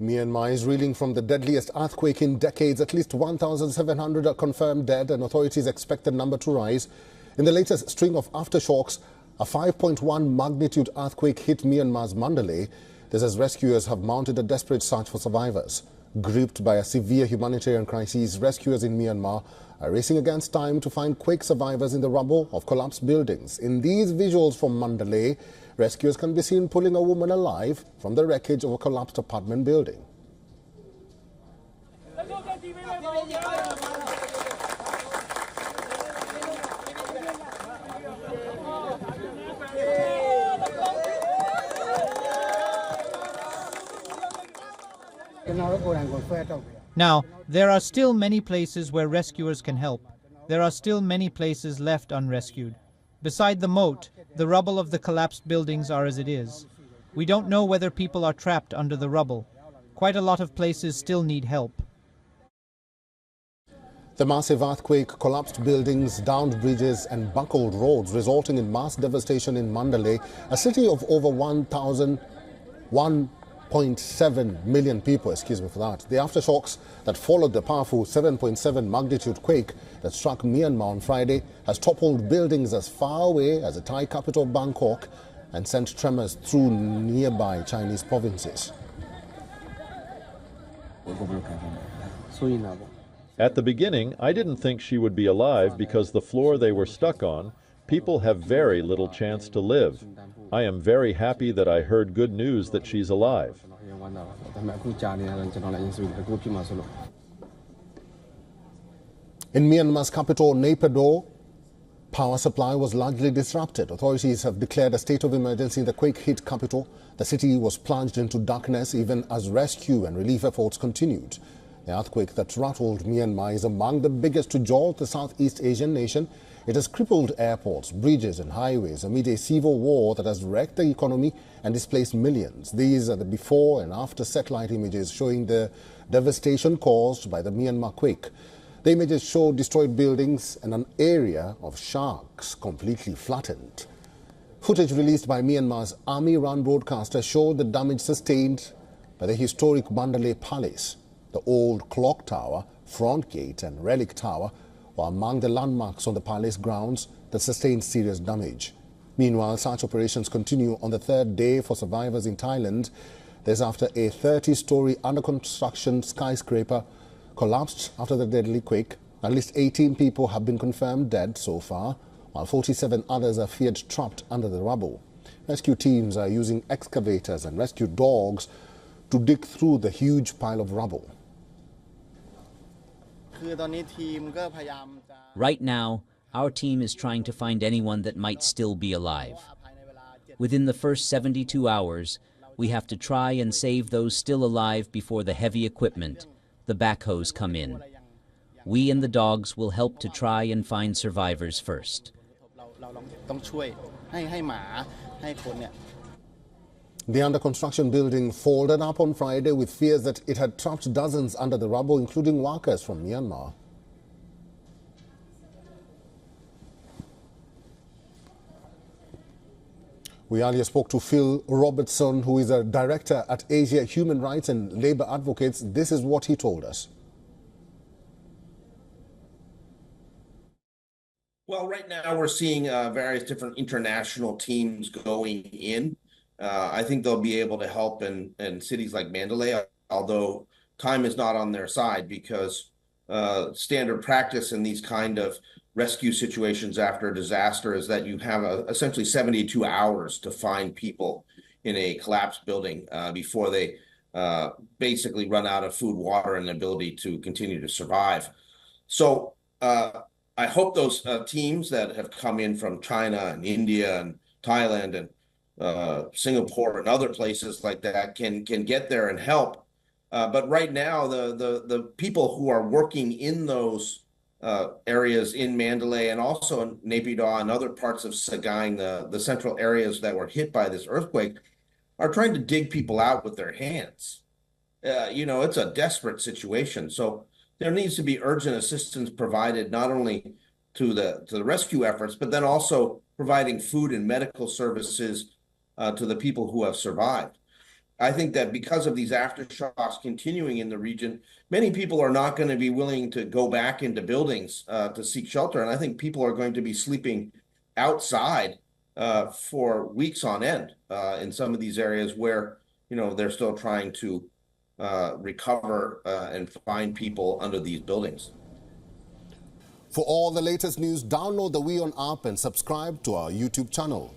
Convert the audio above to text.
Myanmar is reeling from the deadliest earthquake in decades. At least 1,700 are confirmed dead, and authorities expect the number to rise. In the latest string of aftershocks, a 5.1 magnitude earthquake hit Myanmar's Mandalay. This as rescuers have mounted a desperate search for survivors. Gripped by a severe humanitarian crisis, rescuers in Myanmar are racing against time to find quake survivors in the rubble of collapsed buildings. In these visuals from Mandalay, rescuers can be seen pulling a woman alive from the wreckage of a collapsed apartment building. Now, there are still many places where rescuers can help. There are still many places left unrescued. Beside the moat, the rubble of the collapsed buildings are as it is. We don't know whether people are trapped under the rubble. Quite a lot of places still need help. The massive earthquake collapsed buildings, downed bridges and buckled roads, resulting in mass devastation in Mandalay, a city of over 1.7 million people, The aftershocks that followed the powerful 7.7 magnitude quake that struck Myanmar on Friday has toppled buildings as far away as the Thai capital Bangkok and sent tremors through nearby Chinese provinces. At the beginning, I didn't think she would be alive because the floor they were stuck on, people have very little chance to live. I am very happy that I heard good news that she's alive. In Myanmar's capital, Naypyidaw, power supply was largely disrupted. Authorities have declared a state of emergency in the quake-hit capital. The city was plunged into darkness even as rescue and relief efforts continued. The earthquake that rattled Myanmar is among the biggest to jolt the Southeast Asian nation. It has crippled airports, bridges and highways amid a civil war that has wrecked the economy and displaced millions. These are the before and after satellite images showing the devastation caused by the Myanmar quake. The images show destroyed buildings and an area of sharks completely flattened. Footage released by Myanmar's army-run broadcaster showed the damage sustained by the historic Mandalay Palace. The old clock tower, front gate and relic tower were among the landmarks on the palace grounds that sustained serious damage. Meanwhile, search operations continue on the third day for survivors in Thailand. This after a 30-story under-construction skyscraper collapsed after the deadly quake. At least 18 people have been confirmed dead so far, while 47 others are feared trapped under the rubble. Rescue teams are using excavators and rescue dogs to dig through the huge pile of rubble. Right now, our team is trying to find anyone that might still be alive. Within the first 72 hours, we have to try and save those still alive before the heavy equipment, the backhoes, come in. We and the dogs will help to try and find survivors first. The under-construction building folded up on Friday with fears that it had trapped dozens under the rubble, including workers from Myanmar. We earlier spoke to Phil Robertson, who is a director at Asia Human Rights and Labour Advocates. This is what he told us. Well, right now we're seeing various different international teams going in. I think they'll be able to help in cities like Mandalay, although time is not on their side because standard practice in these kind of rescue situations after a disaster is that you have essentially 72 hours to find people in a collapsed building before they basically run out of food, water, and ability to continue to survive. So I hope those teams that have come in from China and India and Thailand and Singapore and other places like that can get there and help. But right now, the people who are working in those areas in Mandalay and also in Naypyidaw and other parts of Sagaing, the central areas that were hit by this earthquake, are trying to dig people out with their hands. It's a desperate situation. So there needs to be urgent assistance provided not only to the rescue efforts, but then also providing food and medical services to the people who have survived. I think that because of these aftershocks continuing in the region, many people are not going to be willing to go back into buildings to seek shelter. And I think people are going to be sleeping outside for weeks on end in some of these areas where, they're still trying to recover and find people under these buildings. For all the latest news, download the WION app and subscribe to our YouTube channel.